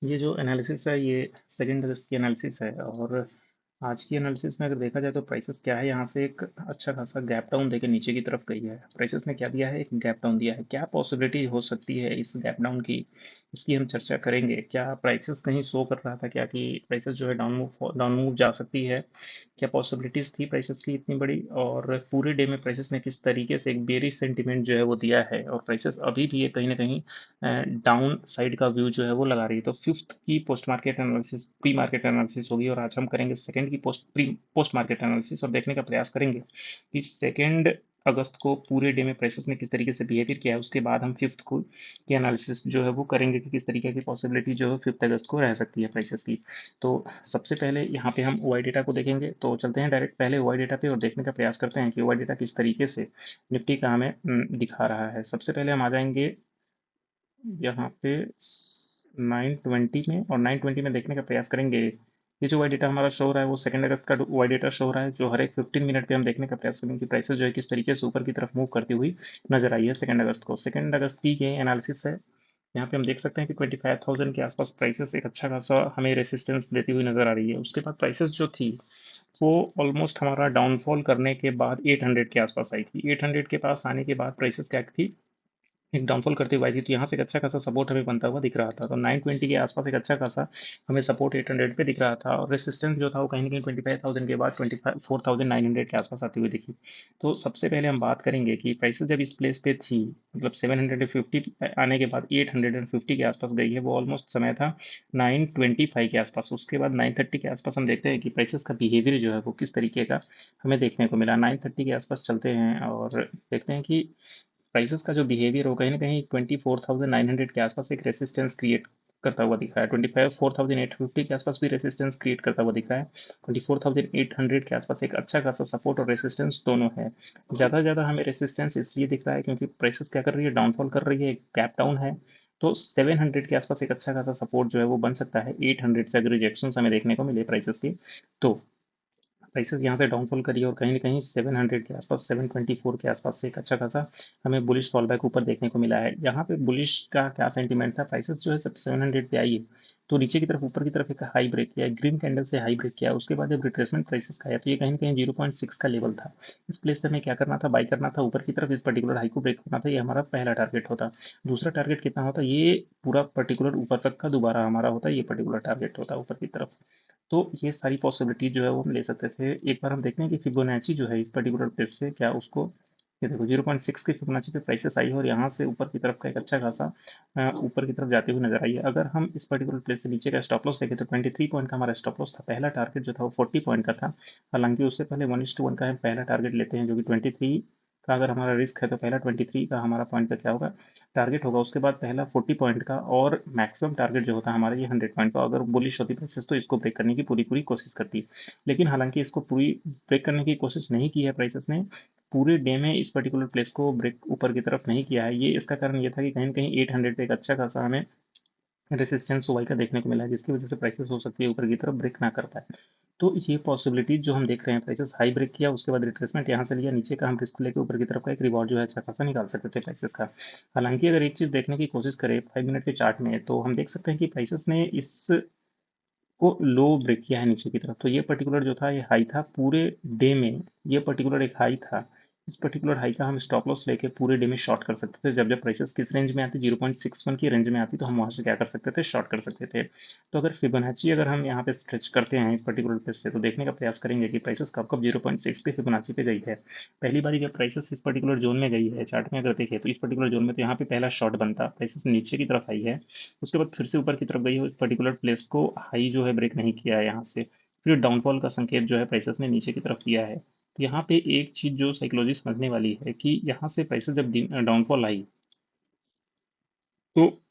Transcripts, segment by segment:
ये जो एनालिसिस है ये सेकंड अगस्त की एनालिसिस है। और आज की एनालिसिस में अगर देखा जाए तो प्राइसेस क्या है, यहाँ से एक अच्छा खासा गैप डाउन देके नीचे की तरफ गई है। प्राइसेस ने क्या दिया है, एक गैप डाउन दिया है। क्या पॉसिबिलिटी हो सकती है इस गैप डाउन की, इसकी हम चर्चा करेंगे। क्या प्राइसेस कहीं शो कर रहा था क्या कि प्राइसेस जो है डाउन मूव जा सकती है? क्या पॉसिबिलिटीज थी प्राइसेस की इतनी बड़ी? और पूरे डे में प्राइसेस ने किस तरीके से एक बेरिश सेंटीमेंट जो है वो दिया है, और प्राइसेस अभी भी ये कहीं ना कहीं डाउन साइड का व्यू जो है वो लगा रही है। तो फिफ्थ की post market analysis, pre market analysis होगी, और आज हम करेंगे सेकंड की पोस्ट मार्केट एनालिसिस, और देखने का प्रयास करेंगे कि सेकंड अगस्त को पूरे डे में प्राइसेस ने किस तरीके से बिहेवियर किया है। उसके बाद हम फिफ्थ को की एनालिसिस जो है वो करेंगे कि किस तरीके की पॉसिबिलिटी जो है फिफ्थ अगस्त को रह सकती है प्राइसेस की। तो सबसे पहले यहाँ पे हम ओआई डेटा को देखेंगे। तो चलते हैं डायरेक्ट पहले ओआई डेटा पे और देखने का प्रयास करते हैं कि ओआई डेटा किस तरीके से निफ्टी का हमें दिखा रहा है। सबसे पहले हम आ जाएंगे यहाँ पे 920 में, और 920 में देखने का प्रयास करेंगे। ये जो वाई डेटा हमारा शो हो रहा है वो सेकंड अगस्त का वाई डेटा शो हो रहा है, जो हर एक 15 मिनट पे हम देखने का प्रयास करेंगे कि प्राइसेस जो है किस तरीके से ऊपर की तरफ मूव करती हुई नजर आई है सेकंड अगस्त को। सेकंड अगस्त की ये एनालिसिस है। यहाँ पे हम देख सकते हैं कि 25,000 के आसपास प्राइसेस एक अच्छा खासा हमें रेसिस्टेंस देती हुई नजर आ रही है। उसके बाद प्राइसेस जो थी वो ऑलमोस्ट हमारा डाउनफॉल करने के बाद 800 के आसपास आई थी। 800 के पास आने के बाद प्राइसेस क्या थी, एक डाउनफॉल करते हुए आई थी। तो यहाँ से एक अच्छा खासा सपोर्ट हमें बनता हुआ दिख रहा था। तो 920 के आसपास एक अच्छा खासा हमें सपोर्ट 800 पे दिख रहा था, और रेसिस्टेंस जो था वो कहीं ना कहीं 25,000 के बाद 24,900 के आसपास आती हुई दिखी। तो सबसे पहले हम बात करेंगे कि प्राइसेस जब इस प्लेस पे थी, मतलब 750 आने के बाद 850 के आसपास गई है, वो ऑलमोस्ट समय था 925 के आसपास। उसके बाद 930 के आसपास हम देखते हैं कि प्राइसेस का बिहेवियर जो है वो किस तरीके का हमें देखने को मिला। 930 के आसपास चलते हैं और देखते हैं कि प्राइसेस का जो बिहेवियर हो कहीं ना कहीं 24,900 के आसपास एक रेसिस्टेंस क्रिएट करता हुआ दिख रहा है। 24,850 के आसपास भी रेसिस्टेंस क्रिएट करता हुआ दिख रहा है। 24,800 के आसपास एक अच्छा खासा सपोर्ट और रेसिस्टेंस दोनों है। ज़्यादा ज़्यादा हमें रेसिस्टेंस इसलिए दिख रहा है क्योंकि प्राइसेस क्या कर रही है, डाउनफॉल कर रही है, एक गैप डाउन है। तो 700 के आसपास एक अच्छा खासा सपोर्ट जो है वो बन सकता है 800 से, अगर रिजेक्शन हमें देखने को मिले प्राइसेस की। तो प्राइसेस यहाँ से डाउनफॉल करी और कहीं ना कहीं 700 के आसपास, 724 के आसपास से एक अच्छा खासा हमें बुलिश फॉल बैक ऊपर देखने को मिला है। यहाँ पे बुलिश का क्या सेंटीमेंट था, प्राइसेस जो है सब 700 पे आई है, तो नीचे की तरफ ऊपर की तरफ एक हाई ब्रेक किया, ग्रीन कैंडल से हाई ब्रेक किया, उसके बाद जब रिट्रेसमेंट प्राइसेस का है तो ये कहीं ना कहीं 0.6 का लेवल था। इस प्लेस से हमें क्या करना था, बाई करना था ऊपर की तरफ। इस पर्टिकुलर हाई को ब्रेक होना था, ये हमारा पहला टारगेट होता। दूसरा टारगेट कितना होता, ये पूरा पर्टिकुलर ऊपर तक का दोबारा हमारा होता, ये पर्टिकुलर टारगेट होता ऊपर की तरफ। तो ये सारी पॉसिबिलिटी जो है वो हम ले सकते थे। एक बार हम देखते हैं कि फिबोनाची जो है इस पर्टिकुलर प्लेस से क्या उसको, ये देखो 0.6 की फिबोनाची पे प्राइसेस आई है, और यहाँ से ऊपर की तरफ का एक अच्छा खासा ऊपर की तरफ जाते हुए नजर आई है। अगर हम इस पर्टिकुलर प्लेस से नीचे का स्टॉप लॉस देखें तो 23 पॉइंट का हमारा स्टॉप लॉस था। पहला टारगेट जो था वो 40 पॉइंट का था। हालांकि उससे पहले 1:1 का हम पहला टारगेट लेते हैं जो कि 23 का। अगर हमारा रिस्क है तो पहला 23 का हमारा पॉइंट का क्या होगा, टारगेट होगा। उसके बाद पहला 40 पॉइंट का, और मैक्सिमम टारगेट जो होता है हमारा ये 100 पॉइंट का। अगर बुलिश होती प्राइसेस तो इसको ब्रेक करने की पूरी पूरी कोशिश करती, लेकिन हालांकि इसको पूरी ब्रेक करने की कोशिश नहीं की है प्राइसेस ने। पूरे डे में इस पर्टिकुलर प्लेस को ब्रेक ऊपर की तरफ नहीं किया है। ये इसका कारण ये था कि कहीं ना कहीं 800 पे एक अच्छा खासा हमें रेसिस्टेंस वाई का देखने को मिला है, जिसकी वजह से प्राइसेस हो सकती है ऊपर की तरफ ब्रेक ना कर पाए। तो ये पॉसिबिलिटीज जो हम देख रहे हैं, प्राइसेस हाई ब्रेक किया, उसके बाद रिट्रेसमेंट यहाँ से लिया, नीचे का हम रिस्क लेके ऊपर की तरफ का एक रिवॉर्ड जो है अच्छा खासा निकाल सकते थे प्राइसेस का। हालांकि अगर एक चीज देखने की कोशिश करें 5 मिनट के चार्ट में, तो हम देख सकते हैं कि प्राइसेस ने इस को लो ब्रेक किया है नीचे की तरफ। तो ये पर्टिकुलर जो था ये हाई था पूरे डे में, ये पर्टिकुलर एक हाई था। इस पर्टिकुलर हाई का हम स्टॉप लॉस लेके पूरे डे में शॉर्ट कर सकते थे। जब जब प्राइसेस किस रेंज में आती, 0.61 की रेंज में आती, तो हम वहां से क्या कर सकते थे, शॉर्ट कर सकते थे। तो अगर फिबोनाची अगर हम यहाँ पे स्ट्रेच करते हैं इस पर्टिकुलर प्लेस से, तो देखने का प्रयास करेंगे कि प्राइसेस कब कब 0.6 के फिबोनाची पे गई है। पहली बार जब प्राइसेस इस पर्टिकुलर जोन में गई है चार्ट में अगर देखें, तो इस पर्टिकुलर जोन में तो यहाँ पे पहला शॉर्ट बनता, प्राइसेस नीचे की तरफ आई है, उसके बाद फिर से ऊपर की तरफ गई है। पर्टिकुलर प्लेस को हाई जो है ब्रेक नहीं किया है यहाँ से, फिर डाउनफॉल का संकेत जो है प्राइसेस ने नीचे की तरफ दिया है। तो यहाँ पे एक चीज जो साइकोलॉजी समझने वाली है कि यहाँ से प्राइसेस जब डाउनफॉल आई, तो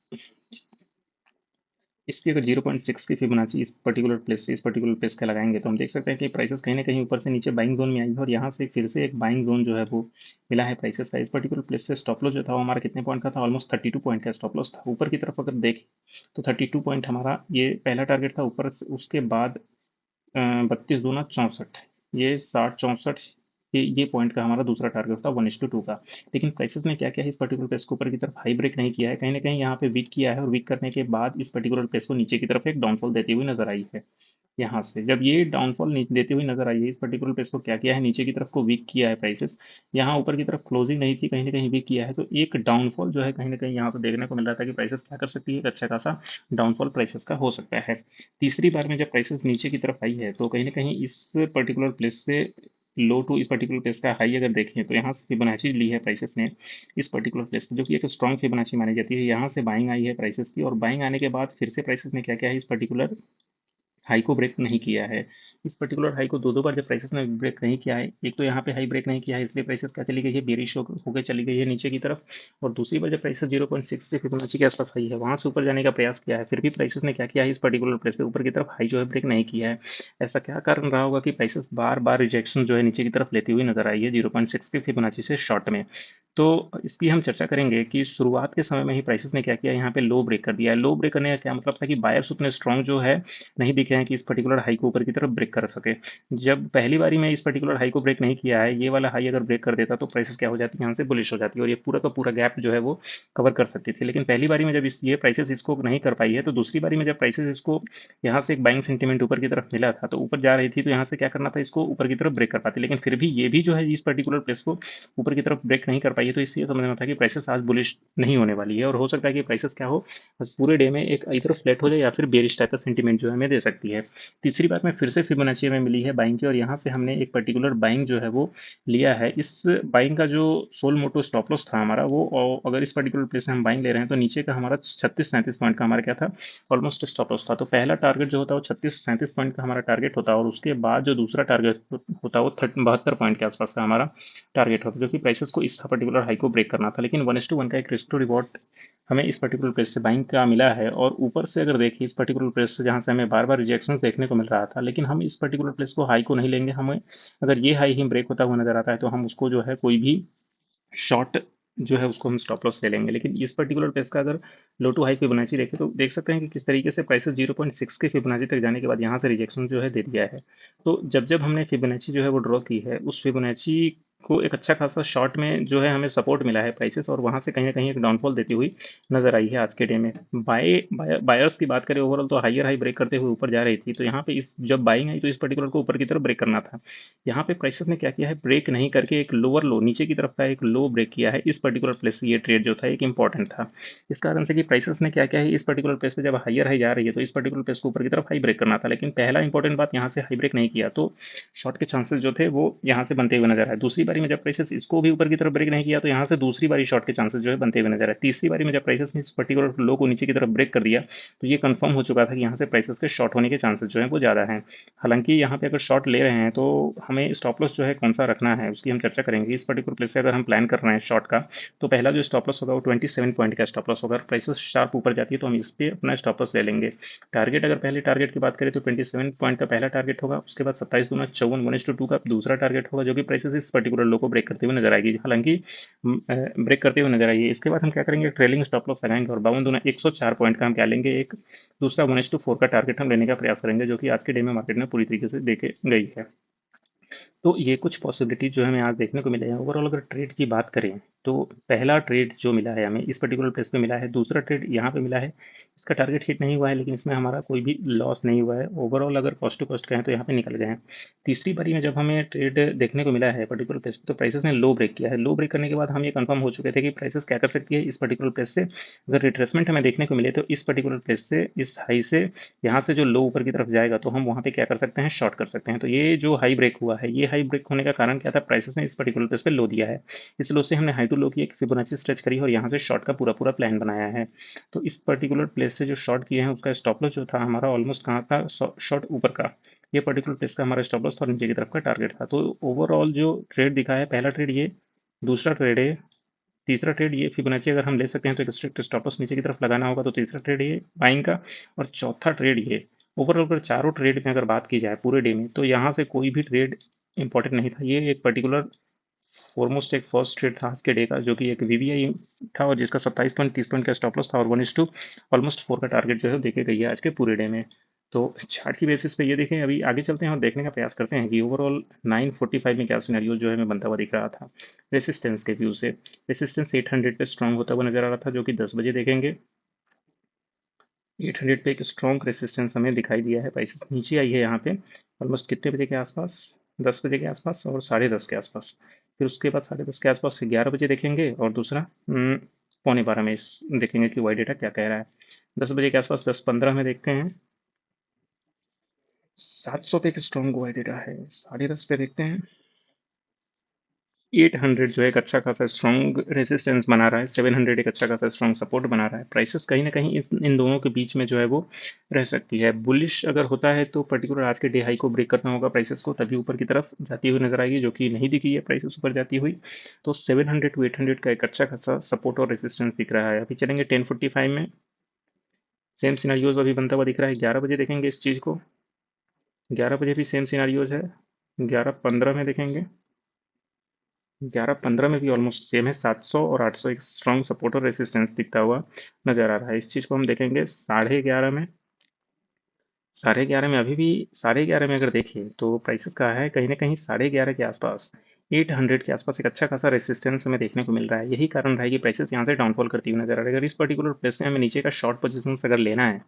इसकी अगर 0.6 की फिबोनाची इस पर्टिकुलर प्लेस से इस पर्टिकुलर प्लेस का लगाएंगे, तो हम देख सकते हैं कि प्राइसेस कहीं ना कहीं ऊपर से नीचे बाइंग जोन में आई है, और यहाँ से फिर से एक बाइंग जोन जो है वो मिला है प्राइसेस का। इस पर्टिकुलर प्लेस से स्टॉप लॉस जो था वो हमारा कितने पॉइंट का था, ऑलमोस्ट 32 पॉइंट का स्टॉप लॉस था। ऊपर की तरफ अगर देखें तो 32 पॉइंट हमारा ये पहला टारगेट था ऊपर उसके बाद 32 दूना 64, ये 60 64 ये पॉइंट का हमारा दूसरा टारगेट था 1:2 का। लेकिन प्राइसेस ने क्या किया है, इस पर्टिकुलर प्लेस को ऊपर की तरफ हाई ब्रेक नहीं किया है, कहीं ना कहीं यहाँ पे वीक किया है, और वीक करने के बाद इस पर्टिकुलर प्लेस को नीचे की तरफ एक डाउनफॉल देती हुई नजर आई है। यहाँ से जब ये डाउनफॉल देती हुई नजर आई है, इस पर्टिकुलर प्लेस को क्या किया है, नीचे की तरफ को वीक किया है प्राइसेस। यहाँ ऊपर की तरफ क्लोजिंग नहीं थी, कहीं ना कहीं वीक किया है, तो एक डाउनफॉल जो है कहीं ना कहीं यहाँ से देखने को मिल रहा था कि प्राइसेस क्या कर सकती है, एक अच्छा खासा डाउनफॉल प्राइसेस का हो सकता है। तीसरी बार में जब प्राइसेस नीचे की तरफ आई है, तो कहीं ना कहीं इस पर्टिकुलर प्लेस से लो टू इस पर्टिकुलर प्लेस का हाई अगर देखें, तो यहाँ से फिबोनाची ली है प्राइसेस ने इस पर्टिकुलर प्लेस पे, जो कि एक स्ट्रॉन्ग फिबोनाची मानी जाती है। यहाँ से बाइंग आई है प्राइसेस की, और बाइंग आने के बाद फिर से प्राइसेस ने क्या किया है, इस पर्टिकुलर हाई को ब्रेक नहीं किया है। इस पर्टिकुलर हाई को दो दो बार जब प्राइसेस ने ब्रेक नहीं किया है, एक तो यहाँ पे हाई ब्रेक नहीं किया है, इसलिए प्राइसेस क्या चली गई है, बेरिश होकर चली गई है नीचे की तरफ। और दूसरी बार जब प्राइसेस 0.6 से फिबोनाची के आसपास आई है, वहां से ऊपर जाने का प्रयास किया है, फिर भी प्राइसेस ने क्या किया है, इस पर्टिकुलर प्लेस पे ऊपर की तरफ हाई जो है ब्रेक नहीं किया है। ऐसा क्या कारण रहा होगा कि प्राइसेस बार बार रिजेक्शन जो है नीचे की तरफ लेती हुई नजर आई है 0.6 के फिबोनाची से शॉर्ट में। तो इसकी हम चर्चा करेंगे कि शुरुआत के समय में ही प्राइसेस ने क्या किया, यहाँ पे लो ब्रेक कर दिया है। लो ब्रेक करने का क्या मतलब था कि बायर्स उतने स्ट्रांग जो है नहीं दिखे हैं कि इस पर्टिकुलर हाई को ऊपर की तरफ ब्रेक कर सके। जब पहली बारी में इस पर्टिकुलर हाई को ब्रेक नहीं किया है, ये वाला हाई अगर ब्रेक कर देता तो प्राइसेस क्या हो जाती है, यहाँ से बुलिश हो जाती है, और ये पूरा का पूरा गैप जो है वो कवर कर सकती थी। लेकिन पहली बारी में जब ये प्राइसेस इसको नहीं कर पाई है, तो दूसरी बारी में जब प्राइसेस इसको यहाँ से एक बाइंग सेंटीमेंट ऊपर की तरफ मिला था, तो ऊपर जा रही थी, तो यहाँ से क्या करना था, इसको ऊपर की तरफ ब्रेक कर पाती। लेकिन फिर भी ये भी जो है इस पर्टिकुलर प्लेस को ऊपर की तरफ ब्रेक नहीं कर पाई है, तो इससे ये समझना था कि प्राइसेस आज बुलिश नहीं होने वाली है, और हो सकता है कि प्राइसेस क्या हो, बस पूरे डे में एक इधर फ्लैट हो जाए या फिर बेरिश टाइप का सेंटीमेंट जो है हमें दे सकती है। तीसरी बार में फिर से फिबोनाची में मिली है बाइंग की, और यहाँ से हमने एक पर्टिकुलर बाइंग जो है वो लिया है। इस बाइंग का जो सोल मोटो स्टॉप लॉस था हमारा, वो अगर इस पर्टिकुलर प्लेस से हम बाइंग ले रहे हैं, तो नीचे का हमारा 36-37 पॉइंट का हमारा क्या था, ऑलमोस्ट स्टॉप लॉस था। तो पहला टारगेट जो होता है वो 36-37 पॉइंट का हमारा टारगेट होता है, और उसके बाद जो दूसरा टारगेट होता है वो 72 पॉइंट के आसपास का हमारा टारगेट होता है, जो कि प्राइसेस को इस पर्टिकुलर हाई को ब्रेक करना था। लेकिन 1:1 का एक रिस्क टू रिवॉर्ड हमें इस पर्टिकुलर प्लेस से बाइंग का मिला है, और ऊपर से अगर देखिए इस पर्टिकुलर प्लेस से जहाँ से हमें बार बार रिजेक्शन देखने को मिल रहा था, लेकिन हम इस पर्टिकुलर प्लेस को हाई को नहीं लेंगे। हमें अगर ये हाई ही ब्रेक होता हुआ नजर आता है, तो हम उसको जो है कोई भी शॉर्ट जो है उसको हम स्टॉप लॉस ले लेंगे। लेकिन इस पर्टिकुलर प्लेस का अगर लो टू हाई फिबोनाची देखें, तो देख सकते हैं कि किस तरीके से प्राइसेस 0.6 के फिबोनाची तक जाने के बाद यहाँ से रिजेक्शन जो है दे दिया है। तो जब जब हमने फिबोनाची जो है वो ड्रॉ की है, उस फिबोनाची को एक अच्छा खासा शॉर्ट में जो है हमें सपोर्ट मिला है प्राइसेस, और वहां से कहीं ना कहीं एक डाउनफॉल देती हुई नजर आई है आज के डे में। बायर्स की बात करें ओवरऑल, तो हाइयर हाई ब्रेक करते हुए ऊपर जा रही थी, तो यहाँ पे इस जब बाइंग आई तो इस पर्टिकुलर को ऊपर की तरफ ब्रेक करना था। यहाँ पे प्राइसेस ने क्या किया है, ब्रेक नहीं करके एक लोअर लो नीचे की तरफ का एक लो ब्रेक किया है। इस पर्टिकुलर प्लेस से ये ट्रेड जो था एक इंपॉर्टेंट था, इस कारण से कि प्राइसेस ने क्या किया है, इस पर्टिकुलर प्लेस पे जब हाइयर हाई जा रही है, तो इस पर्टिकुलर प्लेस को ऊपर की तरफ हाई ब्रेक करना था। लेकिन पहला इंपॉर्टेंट बात, यहाँ से हाई ब्रेक नहीं किया, तो शॉर्ट के चांसेस जो थे वो यहाँ से बनते हुए नजर आए। दूसरी बारी में जब प्राइसेस इसको भी ऊपर की तरफ ब्रेक नहीं किया, तो यहाँ से दूसरी बारी शॉर्ट के चांसेस जो है बनते हुए नजर आए। तीसरी बारी में जब प्राइसेस ने इस पर्टिकुलर लो को नीचे की तरफ ब्रेक कर दिया, तो ये कंफर्म हो चुका था कि यहाँ से प्राइसेस के शॉर्ट होने के चांसेस जो है वो ज़्यादा हैं। हालांकि यहाँ पे अगर शॉर्ट ले रहे हैं, तो हमें स्टॉप लॉस जो है कौन सा रखना है उसकी हम चर्चा करेंगे। इस पर्टिकुलर प्लेस से अगर हम प्लान कर रहे हैं शॉर्ट का, तो पहला जो स्टॉप लॉस होगा वो 27 पॉइंट का स्टॉप लॉस होगा। प्राइसेस शार्प ऊपर जाती है तो हम इस पे अपना स्टॉप लॉस ले लेंगे। टारगेट अगर पहले टारगेट की बात करें, तो 27 पॉइंट का पहला टारगेट होगा, उसके बाद 27 दूना 54 1:2 का दूसरा टारगेट होगा, जो कि प्राइसेस इस पर्टिकुलर लो को ब्रेक करते हुए नजर आएगी। हालांकि ब्रेक करते हुए नजर आएगी। इसके बाद हम क्या करेंगे, ट्रेलिंग स्टॉप लॉस लगाएंगे, और 52 दूना 104 पॉइंट का हम क्या लेंगे, एक दूसरा 1:4 का टारगेट हम लेने का प्रयास करेंगे, जो कि आज के डे में मार्केट में पूरी तरीके से देखे गई है। तो ये कुछ पॉसिबिलिटी जो हमें आज देखने को मिले हैं। ओवरऑल अगर ट्रेड की बात करें, तो पहला ट्रेड जो मिला है हमें इस पर्टिकुलर प्लेस पे मिला है, दूसरा ट्रेड यहाँ पे मिला है, इसका टारगेट हिट नहीं हुआ है, लेकिन इसमें हमारा कोई भी लॉस नहीं हुआ है। ओवरऑल अगर कॉस्ट टू कॉस्ट कहें तो यहाँ पे निकल गए हैं। तीसरी बारी में जब हमें ट्रेड देखने को मिला है पर्टिकुलर प्लेस पे, तो प्राइसेस ने लो ब्रेक किया है। लो ब्रेक करने के बाद हम ये कंफर्म हो चुके थे कि प्राइसेस क्या कर सकती है इस पर्टिकुलर प्लेस से। अगर रिट्रेसमेंट हमें देखने को मिले, तो इस पर्टिकुलर प्लेस से इस हाई से यहाँ से जो लो ऊपर की तरफ जाएगा, तो हम वहाँ पे क्या कर सकते हैं, शॉर्ट कर सकते हैं। तो ये जो हाई ब्रेक हुआ है, ये हाई ब्रेक होने का कारण क्या था, प्राइसेस ने इस पर्टिकुलर प्लेस पे लो दिया है। इस लो से हमने हाई टू लो की एक फिबोनाची स्ट्रेच करी, और यहाँ से शॉर्ट का पूरा पूरा प्लान बनाया है। तो इस पर्टिकुलर प्लेस से जो शॉर्ट किए हैं, उसका स्टॉप लॉस जो था हमारा ऑलमोस्ट कहाँ था, शॉर्ट ऊपर का। ये पर्टिकुलर प्लेस का हमारा स्टॉप लॉस था, और नीचे की तरफ का टारगेट था। तो ओवरऑल जो ट्रेड दिखा है, पहला ट्रेड ये, दूसरा ट्रेड है, तीसरा ट्रेड ये फिबोनाची अगर हम ले सकते हैं, तो एक स्ट्रिक्ट स्टॉप लॉस नीचे की तरफ लगाना होगा, तो तीसरा ट्रेड ये बाइंग का, और चौथा ट्रेड ये। ओवरऑल अगर चारों ट्रेड में अगर बात की जाए पूरे डे में, तो यहाँ से कोई भी ट्रेड इंपॉर्टेंट नहीं था। ये एक पर्टिकुलर ऑलमोस्ट एक फर्स्ट ट्रेड था आज के डे का, जो कि एक वीवीआई था, और जिसका 27 पॉइंट 30 पॉइंट का स्टॉप लॉस था, और 1:2 ऑलमोस्ट 4 का टारगेट जो है देखे गई है आज के पूरे डे में। तो चार्ट की बेसिस पे ये देखें, अभी आगे चलते हैं और देखने का प्रयास करते हैं कि ओवरऑल 9:45 में क्या सिनेरियो जो है हमें बनता हुआ दिख रहा था रेसिस्टेंस के व्यू से। रेसिस्टेंस 800 पे स्ट्रांग होता हुआ नजर आ रहा था, जो कि 10 बजे देखेंगे। 800 पे एक स्ट्रॉन्ग रेसिस्टेंस हमें दिखाई दिया है। प्राइसेस नीचे आई है यहाँ पे ऑलमोस्ट कितने बजे के आसपास, 10 बजे के आसपास और 10:30 के आसपास। फिर उसके बाद 10:30 के आसपास से 11 बजे देखेंगे, और दूसरा 11:45 में देखेंगे कि वाई डेटा क्या कह रहा है। 10 बजे के आसपास 10:15 में देखते हैं 700 पे एक स्ट्रॉन्ग वाई डेटा है। 10:30 पे देखते हैं 800 जो है एक अच्छा खासा स्ट्रॉन्ग रेजिस्टेंस बना रहा है, 700 एक अच्छा खासा स्ट्रॉन्ग सपोर्ट बना रहा है। प्राइसेस कहीं ना कहीं इन दोनों के बीच में जो है वो रह सकती है। बुलिश अगर होता है तो पर्टिकुलर आज के डे हाई को ब्रेक करना होगा प्राइसेस को, तभी ऊपर की तरफ जाती हुई नजर आएगी, जो कि नहीं दिखी है प्राइसेस ऊपर जाती हुई। तो 700 टू 800 का एक अच्छा खासा सपोर्ट और रेजिस्टेंस दिख रहा है। अभी चलेंगे 10:45 में, सेम सिनारियोज अभी बनता हुआ दिख रहा है। 11 बजे देखेंगे इस चीज़ को, 11 बजे भी सेम सिनारियोज है। 11:15 में देखेंगे, 11:15 में भी ऑलमोस्ट सेम है। 700 और 800 एक स्ट्रॉन्ग सपोर्ट और रेसिस्टेंस दिखता हुआ नजर आ रहा है। इस चीज़ को हम देखेंगे 11:30 में। 11:30 में अभी भी 11:30 में अगर देखें तो प्राइसेस का है कहीं ना कहीं 11:30 के आसपास, 800 के आसपास एक अच्छा खासा रेसिस्टेंस हमें देखने को मिल रहा है। यही कारण रहा है कि प्राइसेस यहाँ से डाउनफॉल करती हुई नजर आ रही है। अगर इस पर्टिकुलर प्लेस से हमें नीचे का शॉर्ट पोजीशन अगर लेना है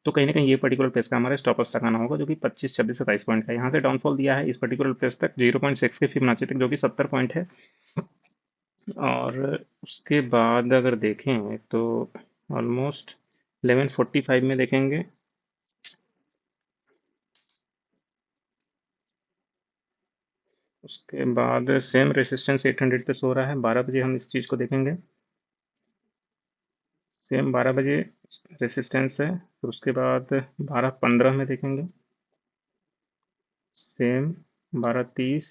तो कहीं ना कहीं ये पर्टिकुलर प्लेस का हमारा स्टॉप लॉस लगाना होगा, जो कि 25, 26, 27 पॉइंट का। यहाँ से डाउनफॉल दिया है इस पर्टिकुलर प्लेस तक 0.6 के फिबोनाची तक, जो कि 70 पॉइंट है। और उसके बाद अगर देखें तो ऑलमोस्ट 11:45 में देखेंगे, उसके बाद सेम रेसिस्टेंस 800 पे सो रहा है। 12 बजे हम इस चीज़ को देखेंगे, सेम 12 बजे रेसिस्टेंस है। फिर उसके बाद 12:15 में देखेंगे, सेम 12:30,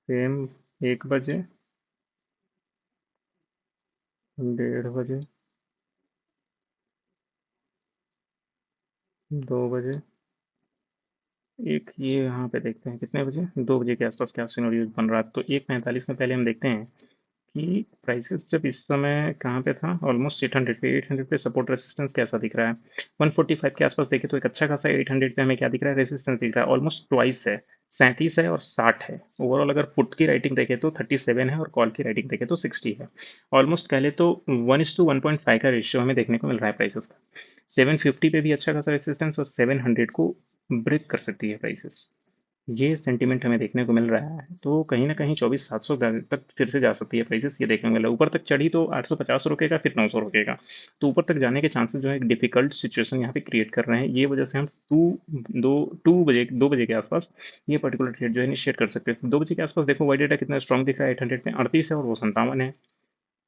सेम 1 बजे, 1:30 बजे, 2 बजे, एक ये यहाँ पे देखते हैं कितने बजे, 2 बजे के आसपास क्या सिनेरियो बन रहा है। तो 1:45 में पहले हम देखते हैं कि प्राइसेस जब इस समय कहाँ पे था, ऑलमोस्ट 800 पे, 800 पे सपोर्ट रेसिस्टेंस कैसा दिख रहा है। 145 के आसपास देखे तो एक अच्छा खासा 800 पे हमें क्या दिख रहा है, रेसिस्टेंस दिख रहा है। ऑलमोस्ट ट्वाइस है, 37 है और 60 है। ओवरऑल अगर पुट की राइटिंग देखे तो 37 है और कॉल की राइटिंग देखे तो 60 है। ऑलमोस्ट कह ले तो 1:1.5 का रेशियो हमें देखने को मिल रहा है प्राइसेस का। 750 पे भी अच्छा खासा रेसिस्टेंस और 700 को ब्रेक कर सकती है प्राइसेस, ये सेंटीमेंट हमें देखने को मिल रहा है। तो कहीं ना कहीं 24,700 तक फिर से जा सकती है प्राइसेस, ये देखने को मिला। ऊपर तक चढ़ी तो 850 रुकेगा, फिर 900 रुकेगा। तो ऊपर तक जाने के चांसेस जो है एक डिफिकल्ट सिचुएशन यहाँ पे क्रिएट कर रहे हैं। ये वजह से हम 2 बजे के आसपास ये पर्टिकुलर ट्रेड जो है इनिशिएट कर सकते हैं। 2 बजे के आसपास देखो वाई डेटा कितना स्ट्रॉन्ग दिख रहा है, 800 पे 38 है और वो 57 है।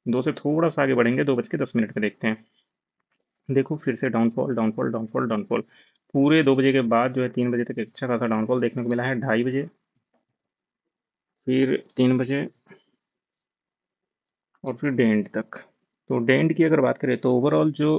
2 से थोड़ा सा आगे बढ़ेंगे, 2:10 पे देखते हैं। देखो फिर से डाउनफॉल, डाउनफॉल, डाउनफॉल, डाउनफॉल। पूरे 2 बजे के बाद जो है 3 बजे तक एक अच्छा खासा डाउनफॉल देखने को मिला है। 2:30 बजे, फिर 3 बजे और फिर डे एंड तक। तो डे एंड की अगर बात करें तो ओवरऑल जो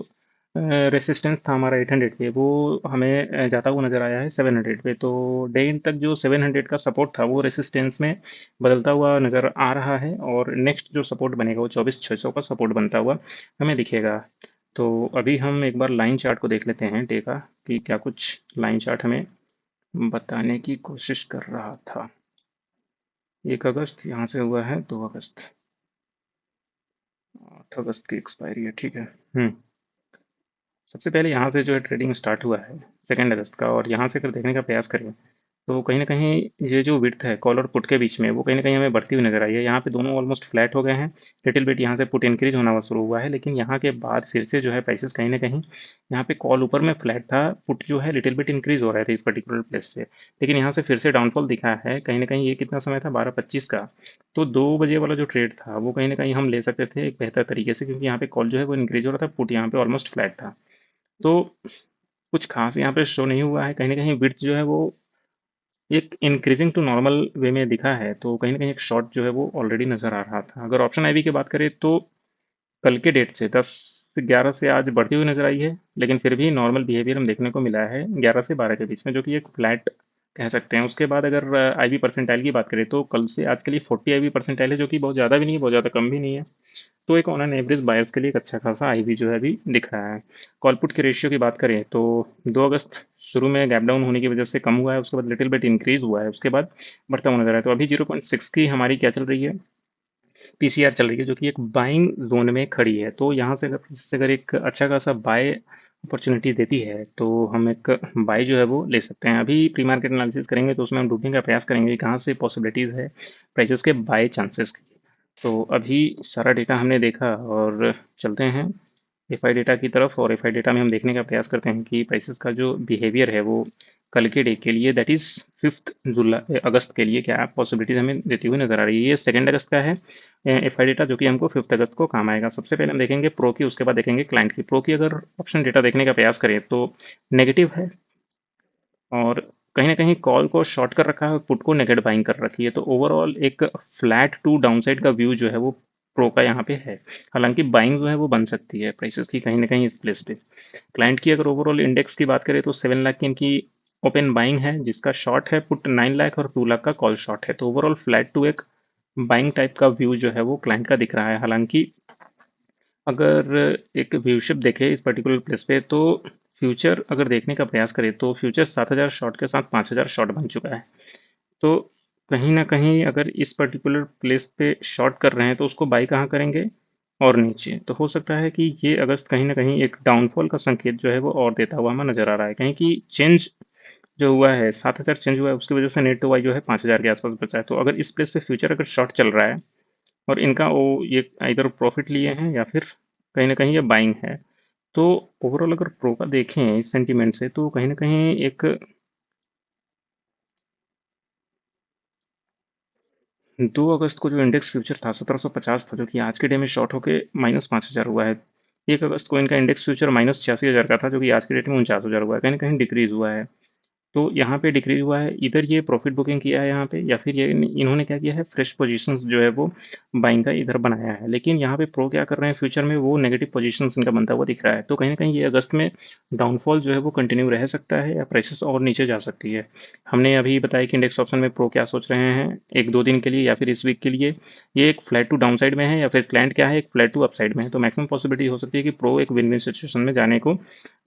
रेसिस्टेंस था हमारा 800 पे, वो हमें जाता हुआ नजर आया है 700 पे। तो डे एंड तक जो 700 का सपोर्ट था वो रेसिस्टेंस में बदलता हुआ नजर आ रहा है, और नेक्स्ट जो सपोर्ट बनेगा वो 24,600 का सपोर्ट बनता हुआ हमें दिखेगा। तो अभी हम एक बार लाइन चार्ट को देख लेते हैं डे का, कि क्या कुछ लाइन चार्ट हमें बताने की कोशिश कर रहा था। 1 अगस्त यहाँ से हुआ है, 2 अगस्त, 8 अगस्त की एक्सपायरी है, ठीक है। सबसे पहले यहाँ से जो है ट्रेडिंग स्टार्ट हुआ है 2 अगस्त का, और यहाँ से अगर देखने का प्रयास करें तो कहीं ना कहीं ये जो विड्थ है कॉल और पुट के बीच में, वो कहीं ना कहीं हमें बढ़ती हुई नजर आई है। यहाँ पे दोनों ऑलमोस्ट फ्लैट हो गए हैं। लिटिल बिट यहाँ से पुट इंक्रीज होना हुआ शुरू हुआ है, लेकिन यहाँ के बाद फिर से जो है प्राइसेस कहीं ना कहीं, यहाँ पे कॉल ऊपर में फ्लैट था, पुट जो है लिटिल बिट इंक्रीज हो रहे थे इस पर्टिकुलर प्लेस से। लेकिन यहाँ से फिर से डाउनफॉल दिखा है कहीं ना कहीं। ये कितना समय था, 12:25 का। तो 2 बजे वाला जो ट्रेड था वो कहीं ना कहीं हम ले सकते थे एक बेहतर तरीके से, क्योंकि यहाँ पे कॉल जो है वो इंक्रीज हो रहा था, पुट यहाँ पे ऑलमोस्ट फ्लैट था। तो कुछ खास यहाँ पे शो नहीं हुआ है। कहीं ना कहीं विड्थ जो है वो एक इंक्रीजिंग टू नॉर्मल वे में दिखा है, तो कहीं ना कहीं एक शॉर्ट जो है वो ऑलरेडी नजर आ रहा था। अगर ऑप्शन आईवी की बात करें तो कल के डेट से 10 से 11 से आज बढ़ती हुई नजर आई है, लेकिन फिर भी नॉर्मल बिहेवियर हम देखने को मिला है 11 से 12 के बीच में, जो कि एक फ्लैट कह सकते हैं। उसके बाद अगर आईवी परसेंटाइल की बात करें तो कल से आज के लिए 40 आईवी परसेंटाइल है, जो कि बहुत ज़्यादा भी नहीं है, बहुत ज़्यादा कम भी नहीं है। तो एक ऑन एन एवरेज बायर्स के लिए एक अच्छा खासा आईवी जो है अभी दिख रहा है। कॉलपुट की रेशियो की बात करें तो 2 अगस्त शुरू में गैप डाउन होने की वजह से कम हुआ है, उसके बाद लिटिल बिट इंक्रीज हुआ है, उसके बाद बढ़ता हुआ नजर आया। तो अभी 0.6 की हमारी क्या चल रही है, पीसीआर चल रही है, जो कि एक बाइंग जोन में खड़ी है। तो यहाँ से अगर एक अच्छा खासा बाय अपॉर्चुनिटी देती है तो हम एक बाय जो है वो ले सकते हैं। अभी प्री मार्केट एनालिसिस करेंगे तो उसमें हम ढूंढने का प्रयास करेंगे कि कहाँ से पॉसिबिलिटीज़ है प्राइसेस के बाय चांसेस की। तो अभी सारा डेटा हमने देखा और चलते हैं एफआई डेटा की तरफ, और एफआई डेटा में हम देखने का प्रयास करते हैं कि प्राइसेस का जो बिहेवियर है वो कल के डे के लिए, दैट इज 5 अगस्त के लिए क्या पॉसिबिलिटीज हमें देती हुई नजर आ रही है। ये 2 अगस्त का है एफआई डेटा, जो कि हमको 5 अगस्त को काम आएगा। सबसे पहले हम देखेंगे प्रो की, उसके बाद देखेंगे क्लाइंट की। प्रो की अगर ऑप्शन डेटा देखने का प्रयास करें तो नेगेटिव है, और कहीं ना कहीं कॉल को शॉर्ट कर रखा है और पुट को नेगेटिव बाइंग कर रखी है। तो ओवरऑल एक फ्लैट टू डाउनसाइड का व्यू जो है वो प्रो का यहाँ पे है। हालांकि बाइंग जो है वो बन सकती है प्राइसेस की कहीं ना कहीं इस प्लेस पे। क्लाइंट की अगर ओवरऑल इंडेक्स की बात करें तो 7 लाख की इनकी ओपन बाइंग है, जिसका शॉर्ट है पुट 9 लाख और 2 लाख का कॉल शॉर्ट है। तो ओवरऑल फ्लैट टू एक बाइंग टाइप का व्यू जो है वो क्लाइंट का दिख रहा है। हालांकि अगर एक व्यूशिप देखें इस पर्टिकुलर प्लेस पे तो फ्यूचर अगर देखने का प्रयास करें तो फ्यूचर 7,000 शॉर्ट के साथ 5,000 शॉर्ट बन चुका है। तो कहीं ना कहीं अगर इस पर्टिकुलर प्लेस पे शॉर्ट कर रहे हैं तो उसको बाई कहाँ करेंगे, और नीचे। तो हो सकता है कि ये अगस्त कहीं ना कहीं एक डाउनफॉल का संकेत जो है वो और देता हुआ हमें नजर आ रहा है। कहीं कि चेंज जो हुआ है 7,000 चेंज हुआ है, उसकी वजह से नेट टू वाई जो है 5,000 के आसपास बचा है। तो अगर इस प्लेस पे फ्यूचर अगर शॉर्ट चल रहा है और इनका वो ये इधर प्रॉफिट लिए हैं या फिर कहीं ना कहीं ये बाइंग है, तो ओवरऑल अगर प्रो का देखें इस सेंटीमेंट से तो कहीं ना कहीं एक 2 अगस्त को जो इंडेक्स फ्यूचर था 1750 था, जो कि आज के डे में शॉर्ट होके -5,000 हुआ है। 1 अगस्त को इनका इंडेक्स फ्यूचर -86,000 का था, जो कि आज के डेट में 49,000 हुआ है, कहीं ना कहीं डिक्रीज हुआ है। तो यहाँ पे डिक्रीज हुआ है, इधर ये प्रॉफिट बुकिंग किया है यहाँ पे, या फिर ये इन्होंने क्या किया है फ्रेश पोजीशंस जो है वो बाइंग का इधर बनाया है। लेकिन यहाँ पे प्रो क्या कर रहे हैं फ्यूचर में, वो नेगेटिव पोजीशंस इनका बनता हुआ दिख रहा है। तो कहीं ना कहीं ये अगस्त में डाउनफॉल जो है वो कंटिन्यू रह सकता है या प्राइसेस और नीचे जा सकती है। हमने अभी बताया कि इंडेक्स ऑप्शन में प्रो क्या सोच रहे हैं एक दो दिन के लिए या फिर इस वीक के लिए, ये एक फ्लैट टू डाउन साइड में है या फिर क्लाइंट क्या है एक फ्लैट टू अपसाइड में है। तो मैक्सिमम पॉसिबिलिटी हो सकती है कि प्रो एक विन विन सिचुएशन में जाने को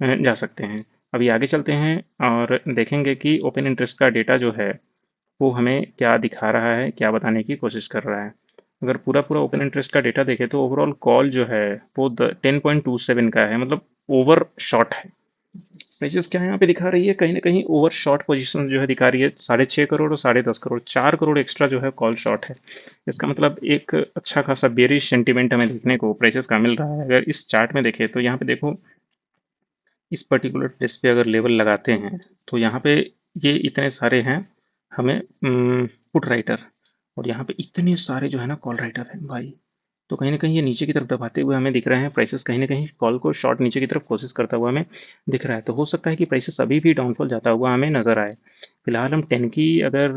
जा सकते हैं। अभी आगे चलते हैं और देखेंगे कि ओपन इंटरेस्ट का डेटा जो है वो हमें क्या दिखा रहा है, क्या बताने की कोशिश कर रहा है। अगर पूरा पूरा ओपन इंटरेस्ट का डेटा देखें तो ओवरऑल कॉल जो है वो 10.27 का है, मतलब ओवर शॉर्ट है। प्राइसेस क्या यहाँ पे दिखा रही है, कहीं ना कहीं ओवर शॉर्ट पोजीशन जो है दिखा रही है। 6.5 करोड़ और 10.5 करोड़, 4 करोड़ एक्स्ट्रा जो है कॉल शॉर्ट है। इसका मतलब एक अच्छा खासा बेरिश सेंटीमेंट हमें देखने को प्राइसेस का मिल रहा है। अगर इस चार्ट में देखें तो यहाँ पे देखो, इस पर्टिकुलर प्लेस पे अगर लेवल लगाते हैं तो यहाँ पे ये इतने सारे हैं हमें पुट राइटर, और यहाँ पे इतने सारे जो है ना कॉल राइटर हैं भाई। तो कहीं ना कहीं ये नीचे की तरफ दबाते हुए हमें दिख रहे हैं, प्राइसेस कहीं ना कहीं कॉल को शॉर्ट नीचे की तरफ कोशिश करता हुआ हमें दिख रहा है। तो हो सकता है कि प्राइसेस अभी भी डाउनफॉल जाता हुआ हमें नजर आए। फिलहाल हम 10 की अगर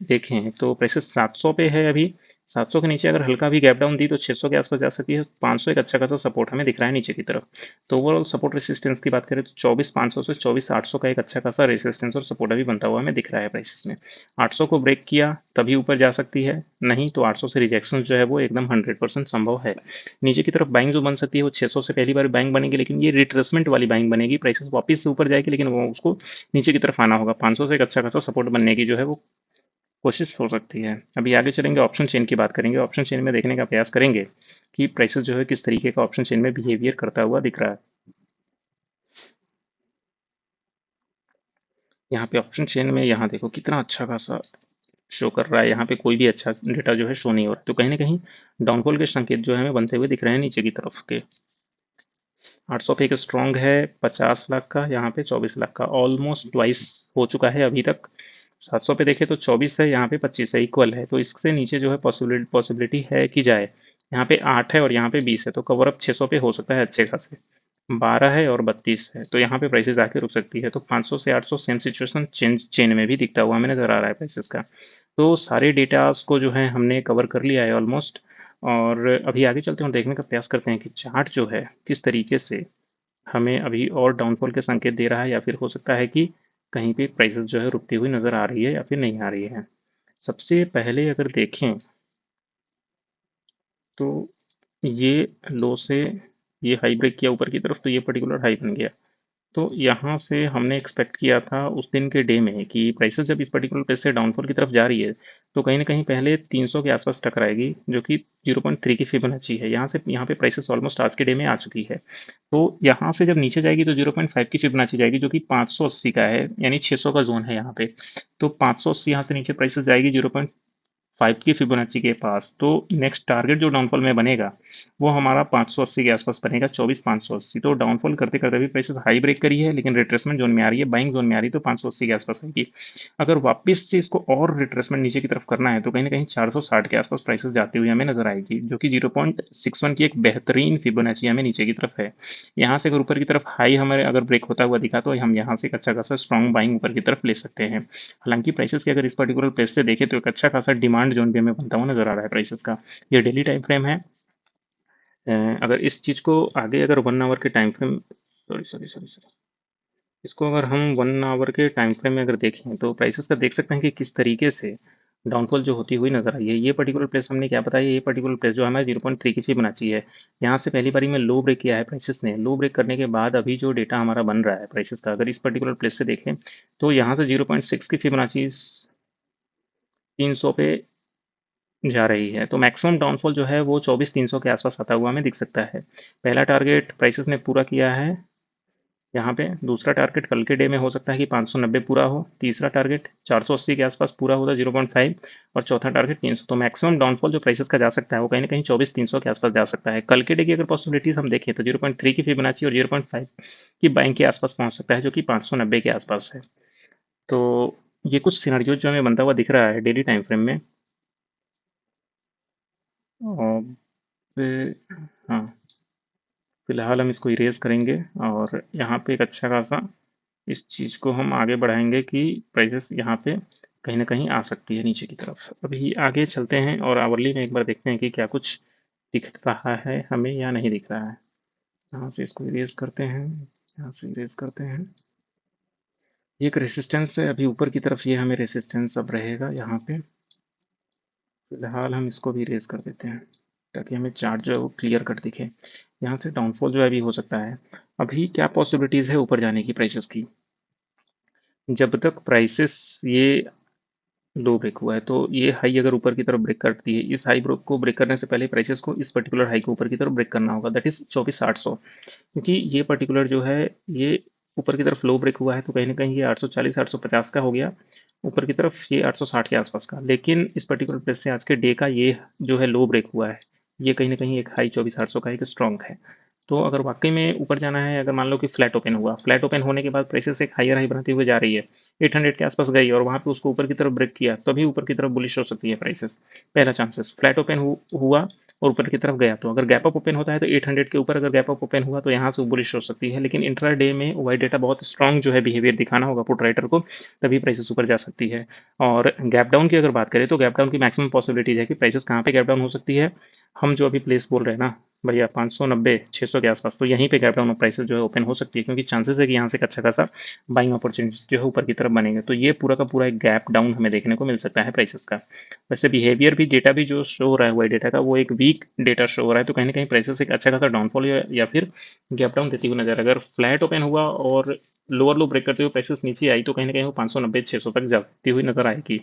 देखें तो प्राइसेस 700 पे है अभी। 700 के नीचे अगर हल्का भी गैप डाउन दी तो 600 के आसपास जा सकती है। 500 एक अच्छा खासा सपोर्ट हमें दिख रहा है नीचे की तरफ। तो ओवरऑल सपोर्ट रेसिस्टेंस की बात करें तो 24,500 से 24,800 का एक अच्छा खासा रेसिस्टेंस और सपोर्ट अभी बनता हुआ हमें दिख रहा है प्राइसेस में। 800 को ब्रेक किया तभी ऊपर जा सकती है, नहीं तो 800 से रिजेक्शन जो है वो एकदम 100% संभव है। नीचे की तरफ बाइंग जो बन सकती है वो 600 से पहली बार बाइंग बनेगी, लेकिन ये रिट्रेसमेंट वाली बाइंग बनेगी, प्राइसेस वापस से ऊपर जाएगी लेकिन वो उसको नीचे की तरफ आना होगा। 500 से एक अच्छा खासा सपोर्ट बनने की जो है वो कोशिश हो सकती है। अभी आगे चलेंगे, ऑप्शन चेन की बात करेंगे। ऑप्शन चेन में देखने का प्रयास करेंगे कि प्राइसेस जो है किस तरीके का ऑप्शन चेन में बिहेवियर करता हुआ दिख रहा है। यहाँ पे ऑप्शन चेन में यहाँ देखो कितना अच्छा खासा शो कर रहा है, यहाँ पे कोई भी अच्छा डेटा जो है शो नहीं हो रहा। तो कहीं ना कहीं डाउनफॉल के संकेत जो है हमें बनते हुए दिख रहे हैं नीचे की तरफ के। 800 पे एक स्ट्रॉन्ग है 50 लाख का, यहाँ पे 24 लाख का, ऑलमोस्ट ट्वाइस हो चुका है अभी तक। 700 पे देखें तो 24 है, यहाँ पे 25 है, इक्वल है। तो इससे नीचे जो है पॉसिबिलिटी है कि जाए। यहाँ पे 8 है और यहाँ पे 20 है, तो कवर अप 600 पे हो सकता है अच्छे खासे। 12 है और 32 है, तो यहाँ पे प्राइसेस आके रुक सकती है। तो 500 से 800 सेम सिचुएशन चेन में भी दिखता हुआ हमें नजर आ रहा है प्राइसेस का। तो सारे डेटास को जो है हमने कवर कर लिया है ऑलमोस्ट। और अभी आगे चलते हैं और देखने का प्रयास करते हैं कि चार्ट जो है किस तरीके से हमें अभी और डाउनफॉल के संकेत दे रहा है, या फिर हो सकता है कि कहीं पे प्राइसेस जो है रुकती हुई नज़र आ रही है या फिर नहीं आ रही है। सबसे पहले अगर देखें तो ये लो से ये हाई ब्रेक किया ऊपर की तरफ, तो ये पर्टिकुलर हाई बन गया। तो यहाँ से हमने एक्सपेक्ट किया था उस दिन के डे में कि प्राइसेस जब इस पर्टिकुलर प्लेस से डाउनफॉल की तरफ जा रही है तो कहीं ना कहीं पहले 300 के आसपास टकराएगी, जो कि 0.3 की फिबोनाची है। यहाँ पे प्राइसेस ऑलमोस्ट आज के डे में आ चुकी है। तो यहाँ से जब नीचे जाएगी तो 0.5 की फिबोनाची जाएगी, जो कि 580 का है, यानी 600 का जोन है यहाँ पे। तो 580 यहाँ से नीचे प्राइसेस जाएगी 0.5 की फिबोनाची के पास। तो नेक्स्ट टारगेट जो डाउनफॉल में बनेगा वो हमारा 580 के आसपास बनेगा, 24,580। तो डाउनफॉल करते करते भी प्राइसेस हाई ब्रेक करी है, लेकिन रिट्रेसमेंट जोन में आ रही है, बाइंग जोन में आ रही है, तो 580 के आसपास आएगी। अगर वापस से इसको और रिट्रेसमेंट नीचे की तरफ करना है तो कहीं ना कहीं 460 के आसपास प्राइसेस जाती हुई हमें नजर आएगी, जो कि 0.61 की एक बेहतरीन फिबोनाची हमें नीचे की तरफ है। यहाँ से अगर ऊपर की तरफ हाई हमारे अगर ब्रेक होता हुआ दिखा तो हम यहाँ से एक अच्छा खासा स्ट्रॉन्ग बाइंग ऊपर की तरफ ले सकते हैं। हालांकि प्राइसेस की अगर इस पर्टिकुलर प्लेस से देखें तो एक अच्छा खासा डिमांड जोन भी हमें बनता हुआ नजर आ रहा है प्राइसेस का। ये डेली टाइम फ्रेम है। अगर इस चीज को आगे अगर 1 आवर के time frame, sorry sorry sorry sorry, इसको अगर हम 1 आवर के टाइम फ्रेम में अगर देखें तो प्राइसेस का देख सकते हैं कि किस तरीके से डाउनफॉल जो होती हुई नजर आई है। ये पर्टिकुलर प्लेस हमने क्या बताया, ये पर्टिकुलर प्लेस जो हमारे 0.3 की फिबोनाची है, यहाँ से पहली बारी में लो ब्रेक किया है प्राइसेस ने। लो ब्रेक करने के बाद अभी जो डेटा हमारा बन रहा है प्राइसेस का, अगर इस पर्टिकुलर प्लेस से देखें तो यहाँ से 0.6 की फिबोनाची 300 पे जा रही है। तो मैक्सिमम डाउनफॉल जो है वो 24,300 के आसपास आता हुआ हमें दिख सकता है। पहला टारगेट प्राइसेस ने पूरा किया है यहाँ पे। दूसरा टारगेट कल के डे में हो सकता है कि 590 पूरा हो। तीसरा टारगेट 480 के आसपास पूरा होता है, 0.5। और चौथा टारगेट 300। तो मैक्सिमम डाउनफॉल जो प्राइसेस का जा सकता है वो कहीं ना कहीं 24,300 के आसपास जा सकता है। कल के डे की अगर पॉसिबिलिटीज हम देखें तो 0.3 की फिबोनाची और 0.5 की बाइंग के आसपास पहुंच सकता है, जो कि 590 के आसपास है। तो ये कुछ सिनारियो जो हमें बनता हुआ दिख रहा है डेली टाइम फ्रेम में। और हाँ, फिलहाल हम इसको इरेज करेंगे और यहाँ पे एक अच्छा खासा इस चीज़ को हम आगे बढ़ाएंगे कि प्राइसेस यहाँ पे कहीं ना कहीं आ सकती है नीचे की तरफ। अभी आगे चलते हैं और आवरली में एक बार देखते हैं कि क्या कुछ दिख रहा है हमें या नहीं दिख रहा है। यहाँ से इसको इरेज करते हैं, यहाँ से इरेज करते हैं। ये एक रेसिस्टेंस है अभी ऊपर की तरफ, ये हमें रेसिस्टेंस अब रहेगा यहाँ पे। फिलहाल हम इसको भी इरेज कर देते हैं ताकि हमें चार्ट जो है वो क्लियर कट दिखे। यहाँ से डाउनफॉल जो है अभी हो सकता है। अभी क्या पॉसिबिलिटीज़ है ऊपर जाने की प्राइसेस की, जब तक प्राइसेस ये लो ब्रेक हुआ है तो ये हाई अगर ऊपर की तरफ ब्रेक करती है, इस हाई ब्रेक को ब्रेक करने से पहले प्राइसेस को इस पर्टिकुलर हाई को ऊपर की तरफ ब्रेक करना होगा, दैट इज 24,800। क्योंकि ये पर्टिकुलर जो है ये ऊपर की तरफ लो ब्रेक हुआ है तो कहीं ना कहीं ये 840 850 का हो गया, ऊपर की तरफ ये 860 के आसपास का। लेकिन इस पर्टिकुलर प्लेस से आज के डे का ये जो है लो ब्रेक हुआ है, ये कहीं ना कहीं एक हाई 24,800 का एक स्ट्रॉन्ग है। तो अगर वाकई में ऊपर जाना है, अगर मान लो कि फ्लैट ओपन हुआ, फ्लैट ओपन होने के बाद प्राइसेस एक हायर हाई बनाती हुई जा रही है, 800 के आसपास गई और वहां पे उसको ऊपर की तरफ ब्रेक किया, तभी ऊपर की तरफ बुलिश हो सकती है प्राइसेस। पहला चांसेस फ्लैट ओपन हुआ और ऊपर की तरफ गया, तो अगर गैप अप ओपन होता है तो 800 के ऊपर अगर गैप अप ओपन हुआ तो यहाँ से बुलिश हो सकती है। लेकिन इंट्रा डे में वाइट डेटा बहुत स्ट्रांग जो है बिहेवियर दिखाना होगा पुट राइटर को, तभी प्राइसेस ऊपर जा सकती है। और गैप डाउन की अगर बात करें तो गैप डाउन की मैक्सिमम पॉसिबिलिटीज है कि प्राइसेस कहाँ पे गैप डाउन हो सकती है। हम जो अभी प्लेस बोल रहे हैं ना भैया, 590 600 के आसपास, तो यहीं पे गैप डाउन प्राइसेस जो है ओपन हो सकती है, क्योंकि चांसेस है कि यहाँ से एक अच्छा खासा बाइंग अपॉर्चुनिटी जो है ऊपर की तरफ बनेंगे। तो ये पूरा का पूरा एक गैप डाउन हमें देखने को मिल सकता है प्राइसेस का। वैसे बिहेवियर भी डेटा भी जो शो हो रहा है वही डेटा का वो एक वीक डेटा शो हो रहा है, तो कहीं ना कहीं प्राइसेस एक अच्छा खासा डाउनफॉल या फिर गैप डाउन देती हुई नजर। अगर फ्लैट ओपन हुआ और लोअर लो ब्रेक करते हुए प्राइसेस नीचे आई तो कहीं ना कहीं वो 590 600 तक जाती हुई नजर आएगी।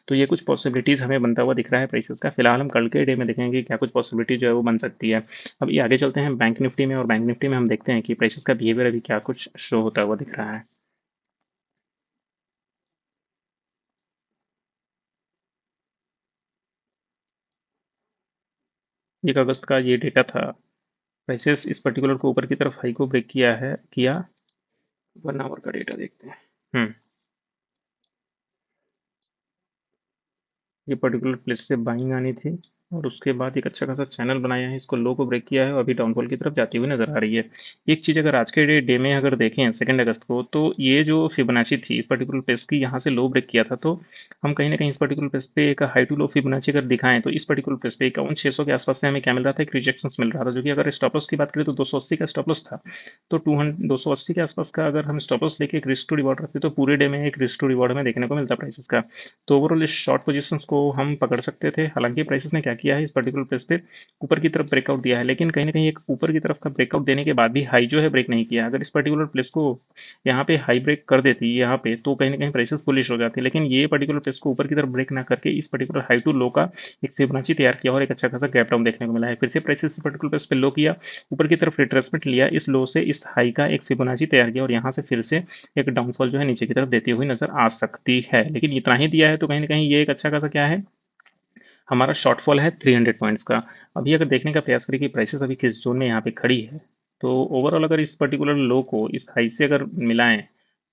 तो ये कुछ पॉसिबिलिटीज हमें बनता हुआ दिख रहा है प्राइसेस का। फिलहाल हम कल के डे में देखेंगे क्या कुछ पॉसिबिलिटी जो है वो बन सकती है। अब ये आगे चलते हैं बैंक निफ्टी में, और बैंक निफ्टी में हम देखते हैं कि प्राइसेस का बिहेवियर अभी क्या कुछ शो होता हुआ दिख रहा है। एक अगस्त का ये डेटा था, प्राइसेस इस पर्टिकुलर को ऊपर की तरफ हाई को ब्रेक किया। 1 आवर का डेटा देखते हैं। ये पर्टिकुलर प्लेस से बाइंग आनी थी, और उसके बाद एक अच्छा खासा चैनल बनाया है, इसको लो को ब्रेक किया है और अभी डाउनफॉल की तरफ जाती हुई नजर आ रही है। एक चीज़ अगर आज के डे में अगर देखें 2 अगस्त को, तो ये जो फिबोनाची थी इस पर्टिकुलर प्लेस की, यहाँ से लो ब्रेक किया था, तो हम कहीं ना कहीं इस पर्टिकुलर प्लेस पे एक हाई टू लो फिबोनाची अगर दिखाएं तो इस पर्टिकुलर प्लेस पे 51,600 के आसपास से हमें क्या मिल रहा था, एक रिजेक्शन मिल रहा था, जो कि अगर स्टॉप लॉस की बात करें तो 280 का स्टॉप लॉस था। तो 280 के आसपास का अगर हम स्टॉप लॉस लेके एक रिस्क टू रिवॉर्ड रखते तो पूरे डे में एक रिस्क टू रिवॉर्ड में देखने को मिलता प्राइसेस का। तो ओवरऑल इस शॉर्ट पोजीशंस को हम पकड़ सकते थे। हालांकि प्राइसेस ने क्या किया है, इस पर्टिकुलर प्लेस पे ऊपर की तरफ ब्रेकआउट दिया है, लेकिन कहीं ना कहीं एक ऊपर की तरफ का ब्रेकआउट देने के बाद भी हाई जो है ब्रेक नहीं किया। अगर इस पर्टिकुलर प्लेस को यहाँ पे हाई ब्रेक कर देती यहाँ पे, तो कहीं ना कहीं प्राइसेस बुलिश हो जाती, लेकिन ये पर्टिकुलर प्लेस को ऊपर की तरफ ब्रेक ना करके इस पर्टिकुलर हाई टू लो का एक फिबोनाची तैयार किया और एक अच्छा खासा गैप डाउन देखने को मिला है। फिर से प्राइसेस इस पर्टिकुलर प्लेस पे लो किया, ऊपर की तरफ रिट्रेसमेंट लिया, इस लो से इस हाई का एक फिबोनाची तैयार किया और यहाँ से फिर से एक डाउनफॉल जो है नीचे की तरफ देती हुई नजर आ सकती है। लेकिन इतना ही दिया है तो कहीं ना कहीं ये एक अच्छा खासा क्या है, हमारा शॉर्टफॉल है 300 पॉइंट्स का। अभी अगर देखने का प्रयास करें कि प्राइसेस अभी किस जोन में यहाँ पे खड़ी है, तो ओवरऑल अगर इस पर्टिकुलर लो को इस हाई से अगर मिलाएं,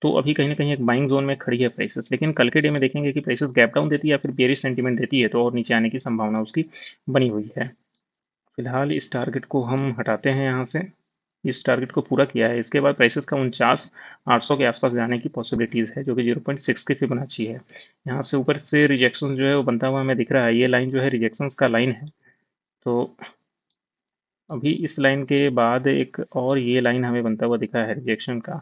तो अभी कहीं ना कहीं एक बाइंग जोन में खड़ी है प्राइसेस। लेकिन कल के डे में देखेंगे कि प्राइसेस गैप डाउन देती है या फिर बेरिश सेंटीमेंट देती है, तो और नीचे आने की संभावना उसकी बनी हुई है। फिलहाल इस टारगेट को हम हटाते हैं यहाँ से। इस टारगेट को पूरा किया है, इसके बाद प्राइसेस का 49,800 के आसपास जाने की पॉसिबिलिटीज़ है, जो कि 0.6 की फिबोनाची है। यहाँ से ऊपर से रिजेक्शन जो है वो बनता हुआ हमें दिख रहा है, ये लाइन जो है रिजेक्शंस का लाइन है। तो अभी इस लाइन के बाद एक और ये लाइन हमें बनता हुआ दिखा है रिजेक्शन का,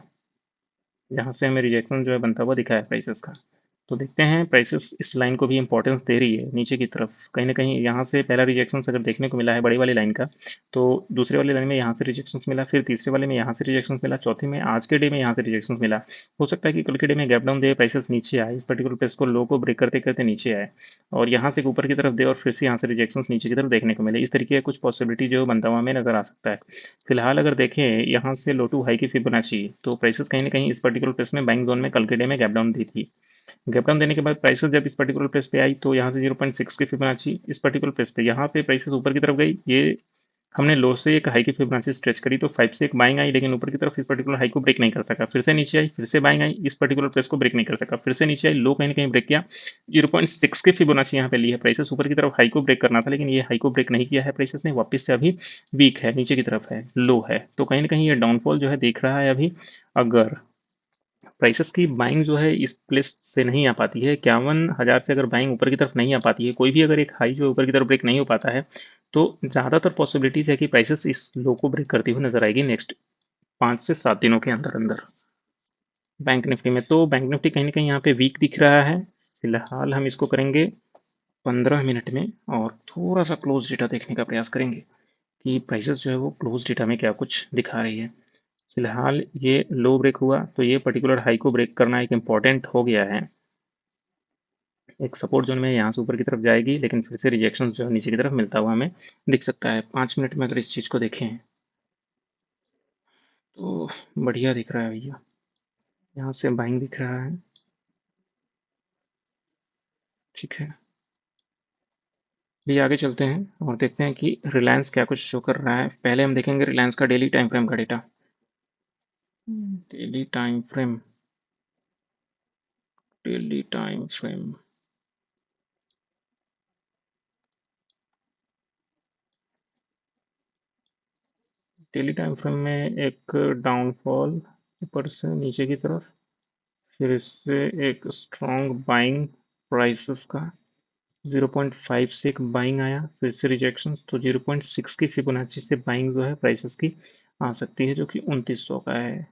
यहाँ से हमें रिजेक्शन जो है बनता हुआ दिखा है प्राइसेस का। तो देखते हैं प्राइसेस इस लाइन को भी इंपॉर्टेंस दे रही है नीचे की तरफ। कहीं ना कहीं यहाँ से पहला रिजेक्शन अगर देखने को मिला है बड़ी वाली लाइन का, तो दूसरे वाली लाइन में यहाँ से रिजेक्शन मिला, फिर तीसरे वाले में यहाँ से रिजेक्शन मिला, चौथे में आज के डे में यहाँ से रिजेक्शन मिला। हो सकता है कि कल के डे में गैप डाउन दे, प्राइसेस नीचे आए, इस पर्टिकुलर प्लेस को लो को ब्रेक करते करते नीचे आए और यहाँ से ऊपर की तरफ दे और फिर से यहाँ से रिजेक्शन नीचे की तरफ देखने को मिले। इस तरीके का कुछ पॉसिबिलिटी जो बनता हुआ हमें नजर आ सकता है। फिलहाल अगर देखें यहाँ से लो टू हाई की फिबोनाची, तो प्राइसेस कहीं ना कहीं इस पर्टिकुलर प्लेस में बाइंग जोन में कल के डे में गैप डाउन दी थी। गैप डाउन देने के बाद प्राइसेस जब इस पर्टिकुलर प्लेस पे आई, तो यहाँ से 0.6 की फिबोनाची इस पर्टिकुलर प्लेस पे, यहाँ पे प्राइसेस ऊपर की तरफ गई, ये हमने लो से एक हाई की फिबोनाची स्ट्रेच करी, तो 5 से एक बाइंग आई, लेकिन ऊपर की तरफ इस पर्टिकुलर हाई को ब्रेक नहीं कर सका। फिर से नीचे आई, फिर से बाइंग आई, इस पर्टिकुलर प्लेस को ब्रेक नहीं कर सका, फिर से नीचे आई, लो कहीं ना कहीं ब्रेक किया, 0.6 की फिबोनाची यहाँ पे ली है प्राइसेस। ऊपर की तरफ हाई को ब्रेक करना था, लेकिन ये हाई को ब्रेक नहीं किया है प्राइसेस ने, वापस से अभी वीक है, नीचे की तरफ है, लो है। तो कहीं ना कहीं ये डाउनफॉल जो है देख रहा है अभी। अगर प्राइसेस की बाइंग जो है इस प्लेस से नहीं आ पाती है, 51,000 से अगर बाइंग ऊपर की तरफ नहीं आ पाती है, कोई भी अगर एक हाई जो ऊपर की तरफ ब्रेक नहीं हो पाता है, तो ज़्यादातर पॉसिबिलिटीज है कि प्राइसेस इस लो को ब्रेक करती हुई नजर आएगी नेक्स्ट 5 से 7 दिनों के अंदर अंदर। बैंक निफ्टी में तो बैंक निफ्टी कहीं ना कहीं यहाँ पे वीक दिख रहा है। फिलहाल हम इसको करेंगे 15 मिनट में और थोड़ा सा क्लोज डेटा देखने का प्रयास करेंगे कि प्राइसेस जो है वो क्लोज डेटा में क्या कुछ दिखा रही है। फिलहाल ये लो ब्रेक हुआ, तो ये पर्टिकुलर हाई को ब्रेक करना एक इम्पॉर्टेंट हो गया है। एक सपोर्ट जोन में यहाँ से ऊपर की तरफ जाएगी, लेकिन फिर से रिजेक्शन जो है नीचे की तरफ मिलता हुआ हमें दिख सकता है। 5 मिनट में अगर इस चीज़ को देखें तो बढ़िया दिख रहा है भैया, यहाँ से बाइंग दिख रहा है। ठीक है, भी आगे चलते हैं और देखते हैं कि रिलायंस क्या कुछ शो कर रहा है। पहले हम देखेंगे रिलायंस का डेली टाइम फ्रेम का data. Daily time frame, daily time frame, daily time frame में एक डाउनफॉल ऊपर से नीचे की तरफ, फिर इससे एक स्ट्रॉन्ग बाइंग प्राइसेस का, 0.5 से एक बाइंग आया, फिर से रिजेक्शन, तो 0.6 की फिबोनाची से बाइंग जो है प्राइसेस की आ सकती है, जो कि 2900 का है।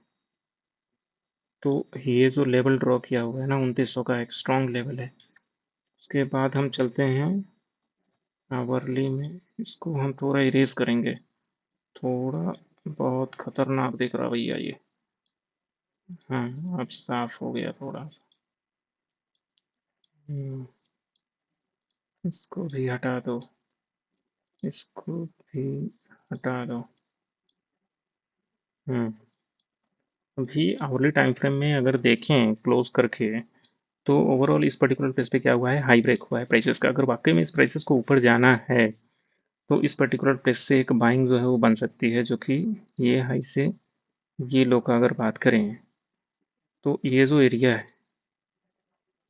तो ये जो लेवल ड्रॉ किया हुआ है ना 2900 का, एक स्ट्रॉन्ग लेवल है। उसके बाद हम चलते हैं आवरली में, इसको हम थोड़ा इरेज करेंगे। थोड़ा बहुत खतरनाक दिख रहा भैया ये। हाँ, अब साफ हो गया थोड़ा। हम्म, इसको भी हटा दो, इसको भी हटा दो। हम्म, अभी आवरली टाइम फ्रेम में अगर देखें क्लोज करके, तो ओवरऑल इस पर्टिकुलर प्लेस पे क्या हुआ है, हाई ब्रेक हुआ है प्राइसेस का। अगर वाकई में इस प्राइसेस को ऊपर जाना है, तो इस पर्टिकुलर प्लेस से एक बाइंग जो है वो बन सकती है, जो कि ये हाई से ये लो का अगर बात करें, तो ये जो एरिया है,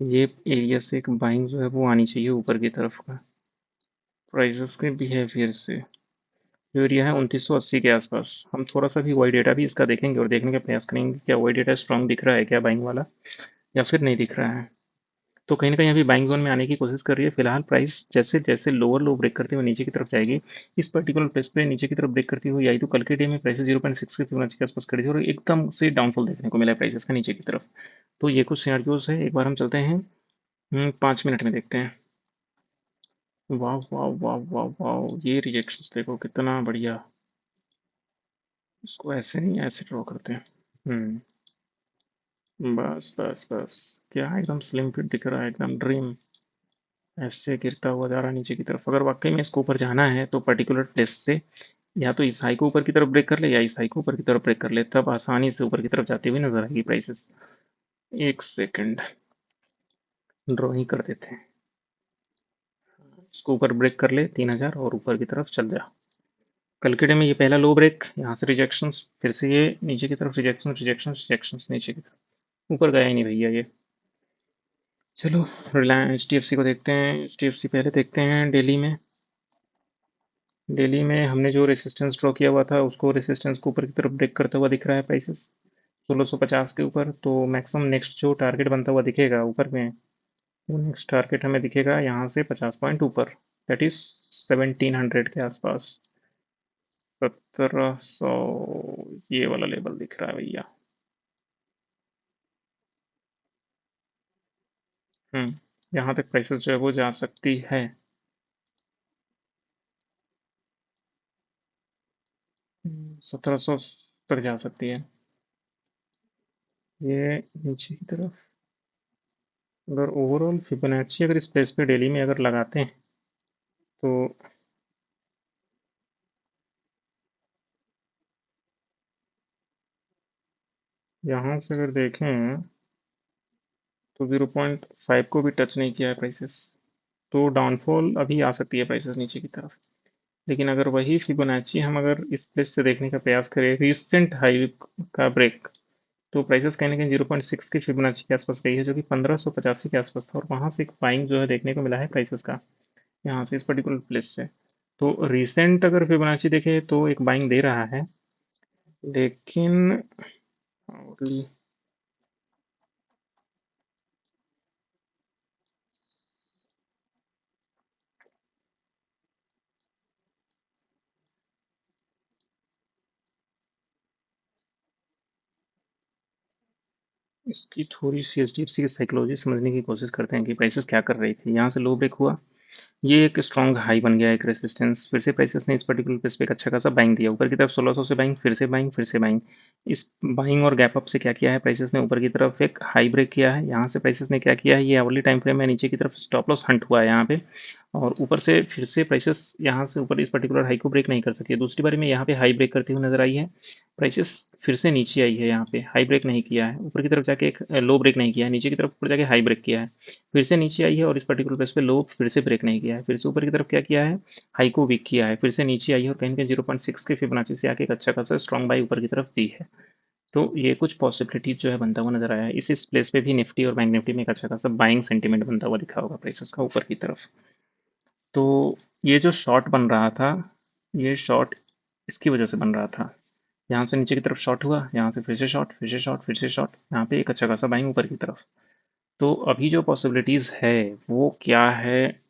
ये एरिया से एक बाइंग जो है वो आनी चाहिए ऊपर की तरफ का। प्राइसेस के बिहेवियर से जो एरिया है 2980 के आसपास, हम थोड़ा सा भी वाई डेटा भी इसका देखेंगे और देखने का प्रयास करेंगे क्या वाई डेटा स्ट्रांग दिख रहा है क्या बाइंग वाला, या फिर नहीं दिख रहा है। तो कहीं ना कहीं अभी बाइंग जोन में आने की कोशिश कर रही है। फिलहाल प्राइस जैसे जैसे लोअर लो ब्रेक करते हुए नीचे की तरफ जाएगी, इस पर्टिकुलर प्लेस पे नीचे की तरफ ब्रेक करती हुई आई तो कल के डे में प्राइस 0.6 के फिबोनाची के आसपास खड़ी थी और एकदम से डाउनफॉल देखने को मिला है प्राइसेस का नीचे की तरफ। तो ये कुछ सिनारियोज है, एक बार हम चलते हैं 5 मिनट में देखते हैं। वाह वाह वाह वाह वाह, ये रिजेक्शंस देखो कितना बढ़िया। इसको ऐसे नहीं ऐसे ड्रॉ करते हैं। बस बस बस, क्या एकदम स्लिम फिट दिख रहा है, एकदम ड्रीम। ऐसे गिरता हुआ जा रहा है नीचे की तरफ। अगर वाकई में इसको ऊपर जाना है तो पर्टिकुलर प्लेस से या तो इस हाई को ऊपर की तरफ ब्रेक कर ले या इस हाई को ऊपर की तरफ ब्रेक कर ले, तब आसानी से ऊपर की तरफ जाती हुई नजर आएगी प्राइसेस। एक सेकंड, ड्रॉ ही कर देते हैं। इसको ऊपर ब्रेक कर ले 3000 और ऊपर की तरफ चल जा। कल के डे में ये पहला लो ब्रेक, यहाँ से रिजेक्शंस, फिर से ये नीचे की तरफ रिजेक्शन रिजेक्शन रिजेक्शन नीचे की तरफ, ऊपर गया ही नहीं भैया ये। चलो रिलायंस HDFC को देखते हैं। HDFC पहले देखते हैं डेली में। डेली में हमने जो रेसिस्टेंस ड्रॉ किया हुआ था उसको रेसिस्टेंस को ऊपर की तरफ ब्रेक करता हुआ दिख रहा है प्राइसेस 1650 के ऊपर। तो मैक्सिमम नेक्स्ट जो टारगेट बनता हुआ दिखेगा ऊपर में, वो नेक्स्ट टारगेट हमें दिखेगा यहाँ से 50 पॉइंट ऊपर, दैट इज 1700 के आसपास। 1700, ये वाला लेवल दिख रहा है भैया। यहाँ तक प्राइसेस जो है वो जा सकती है। 1700 तक जा सकती है ये नीचे की तरफ। अगर ओवरऑल फिबोनाची अगर इस प्लेस पे डेली में अगर लगाते हैं तो यहाँ से अगर देखें तो 0.5 को भी टच नहीं किया है प्राइसेस। तो डाउनफॉल अभी आ सकती है प्राइसेस नीचे की तरफ। लेकिन अगर वही फिबोनाची हम अगर इस प्लेस से देखने का प्रयास करें रिसेंट हाई का ब्रेक, तो प्राइसेस कहीं ना कहीं 0.6 की फिबोनाची के आसपास गई है जो कि 1585 के आसपास था, और वहां से एक बाइंग जो है देखने को मिला है प्राइसेस का, यहाँ से इस पर्टिकुलर प्लेस से। तो रिसेंट अगर फिबोनाची देखे तो एक बाइंग दे रहा है, लेकिन इसकी थोड़ी सी HDFC की साइकोलॉजी समझने की कोशिश करते हैं कि प्राइसेस क्या कर रही थी। यहाँ से लो ब्रेक हुआ, ये एक स्ट्रॉन्ग हाई बन गया, एक रेसिस्टेंस, फिर से प्राइसेस ने इस पर्टिकुलर प्लेस पे एक अच्छा खासा बाइंग दिया ऊपर की तरफ 1600 से बाइंग, फिर से बाइंग, फिर से बाइंग। इस बाइंग और गैप अप से क्या किया है प्राइसेस ने, ऊपर की तरफ एक हाई ब्रेक किया है। यहाँ से प्राइसेस ने क्या किया है, ये आवरली टाइम फ्रेम में नीचे की तरफ स्टॉप लॉस हंट हुआ है यहाँ पे, और ऊपर से फिर से प्राइसेस यहाँ से ऊपर इस पर्टिकुलर हाई को ब्रेक नहीं कर सकी है। दूसरी बारी में यहाँ पे हाई ब्रेक करती हुई नजर आई है प्राइसेस, फिर से नीचे आई है, यहाँ पे हाई ब्रेक नहीं किया है, ऊपर की तरफ जाके एक लो ब्रेक नहीं किया है, नीचे की तरफ ऊपर जाके हाई ब्रेक किया है, फिर से नीचे आई है और इस पर्टिकुलर प्लेस पे लो फिर से ब्रेक नहीं किया है, फिर से ऊपर की तरफ क्या किया है, हाई को वीक किया है, फिर से नीचे आई है और कहीं ना कहीं 0.6 के फिबोनाची से आके एक अच्छा खासा स्ट्रॉन्ग बाई ऊपर की तरफ दी है। तो ये कुछ पॉसिबिलिटीज जो है बनता हुआ नजर आया है। इस प्लेस पे भी निफ्टी और बैंक निफ्टी में एक अच्छा खासा बाइंग सेंटीमेंट बनता हुआ दिखा होगा प्राइसेस का ऊपर की तरफ। तो ये जो शॉर्ट बन रहा था, ये शॉर्ट इसकी वजह से बन रहा था। यहाँ से नीचे की तरफ शॉर्ट हुआ, यहाँ से फिर से शॉर्ट, फिर से शॉर्ट, फिर से शॉर्ट, यहाँ पे एक अच्छा खासा बाइंग ऊपर की तरफ। तो अभी जो पॉसिबिलिटीज़ है वो क्या है,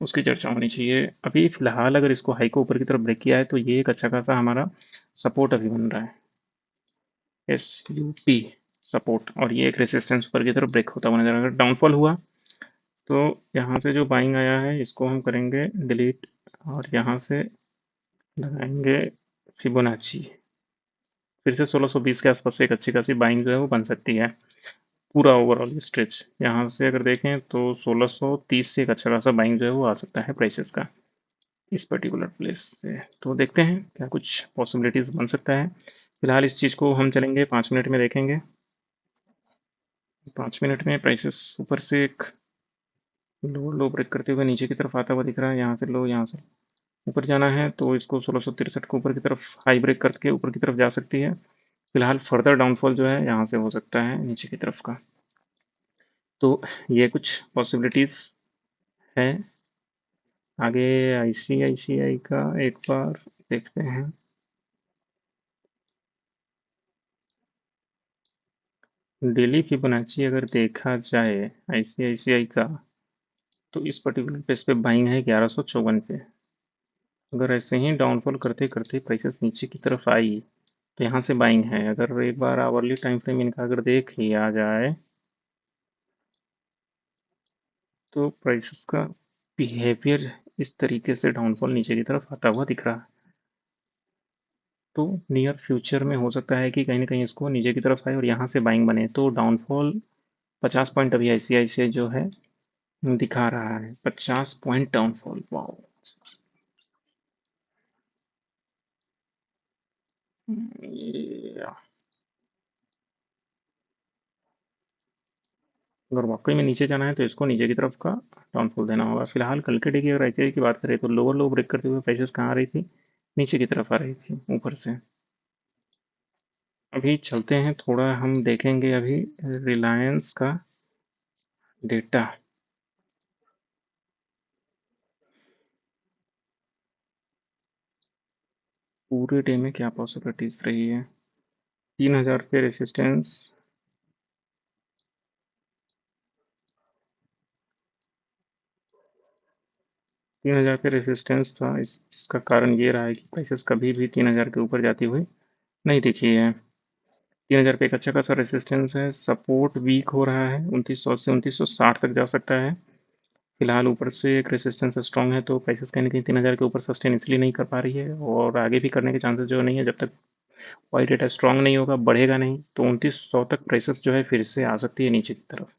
उसकी चर्चा होनी चाहिए। अभी फिलहाल अगर इसको हाई को ऊपर की तरफ ब्रेक किया है तो ये एक अच्छा खासा हमारा सपोर्ट अभी बन रहा है, SUP सपोर्ट, और ये एक रेसिस्टेंस ऊपर की तरफ ब्रेक होता हुआ नजर। अगर डाउनफॉल हुआ तो यहाँ से जो बाइंग आया है इसको हम करेंगे डिलीट, और यहाँ से लगाएंगे फिबोनाची, फिर से 1620 के आसपास से एक अच्छी खासी बाइंग जो है वो बन सकती है। पूरा ओवरऑल स्ट्रेच यहाँ से अगर देखें तो 1630 से एक अच्छा खासा बाइंग जो है वो आ सकता है प्राइसेस का इस पर्टिकुलर प्लेस से। तो देखते हैं क्या कुछ पॉसिबिलिटीज बन सकता है। फिलहाल इस चीज़ को हम चलेंगे 5 मिनट में देखेंगे। 5 मिनट में प्राइसेस ऊपर से एक लो लो ब्रेक करते हुए नीचे की तरफ आता हुआ दिख रहा है, यहाँ से लो, यहाँ से ऊपर जाना है तो इसको 1663 को ऊपर की तरफ हाई ब्रेक करके ऊपर की तरफ जा सकती है। फिलहाल फर्दर डाउनफॉल जो है यहाँ से हो सकता है नीचे की तरफ का। तो ये कुछ पॉसिबिलिटीज है। आगे आईसीआईसीआई का एक बार देखते हैं। डेली फिबोनाची अगर देखा जाए आईसीआईसीआई का, तो इस पर्टिकुलर पेज पे बाइंग है 1154 पे। अगर ऐसे ही डाउनफॉल करते करते प्राइसेस नीचे की तरफ आई तो यहाँ से बाइंग है। अगर एक बार आवरली टाइम फ्रेम इनका अगर देख लिया जाए तो प्राइसेस का बिहेवियर इस तरीके से डाउनफॉल नीचे की तरफ आता हुआ दिख रहा है। तो नियर फ्यूचर में हो सकता है कि कहीं ना कहीं इसको नीचे की तरफ आए और यहाँ से बाइंग बने, तो डाउनफॉल 50 पॉइंट अभी आईसीआईसीआई जो है दिखा रहा है। 50 पॉइंट डाउनफॉल, वाओ। ये अगर वाकई में नीचे जाना है तो इसको नीचे की तरफ का डाउनफॉल देना होगा। फिलहाल कल के डे की अगर आईसीआई की बात करें तो लोअर लो ब्रेक करते हुए प्राइसेस कहाँ आ रही थी, नीचे की तरफ आ रही थी ऊपर से। अभी चलते हैं थोड़ा, हम देखेंगे अभी रिलायंस का डेटा। पूरे डे में क्या पॉसिबिलिटीज रही है। 3000 पे रेसिस्टेंस, 3000 पे रेसिस्टेंस था। इसका कारण ये रहा है कि प्राइसेस कभी भी 3000 के ऊपर जाती हुई नहीं दिखी है। 3000 पे एक अच्छा खासा रेसिस्टेंस है। सपोर्ट वीक हो रहा है, 2900 से 2960 तक जा सकता है। फिलहाल ऊपर से एक रेसिस्टेंस स्ट्रॉन्ग है, तो प्राइसेस कहीं ना कहीं 3000 के ऊपर सस्टेन इसलिए नहीं कर पा रही है, और आगे भी करने के चांसेस जो नहीं है। जब तक वाई डेटा स्ट्रॉन्ग नहीं होगा, बढ़ेगा नहीं, तो 2900 तक प्राइसेस जो है फिर से आ सकती है नीचे की तरफ।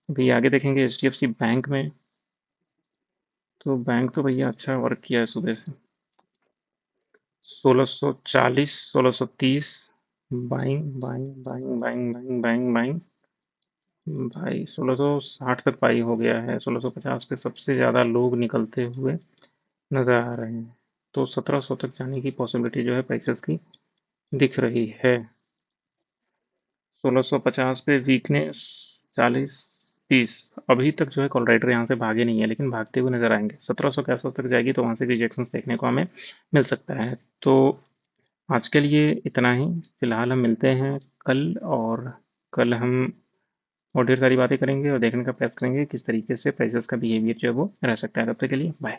अभी आगे देखेंगे एचडीएफसी बैंक में। तो बैंक तो भैया अच्छा वर्क किया है सुबह से। 1640, 1630, buying buying buying buying buying buying buying. भाई 1660 तक पाई हो गया है। 1650 पे सबसे ज़्यादा लोग निकलते हुए नजर आ रहे हैं। तो 1700 तक जाने की पॉसिबिलिटी जो है प्राइसेस की दिख रही है। 1650 पे वीकनेस, 40 30। अभी तक जो है कॉल राइडर यहाँ से भागे नहीं है, लेकिन भागते हुए नजर आएंगे। 1700 के आसपास तक जाएगी तो वहां से रिजेक्शन देखने को हमें मिल सकता है। तो आज के लिए इतना ही। फिलहाल हम मिलते हैं कल, और कल हम और ढेर सारी बातें करेंगे और देखने का प्रयास करेंगे किस तरीके से प्राइसेस का बिहेवियर जो है वो रह सकता है। तब तक के लिए बाय।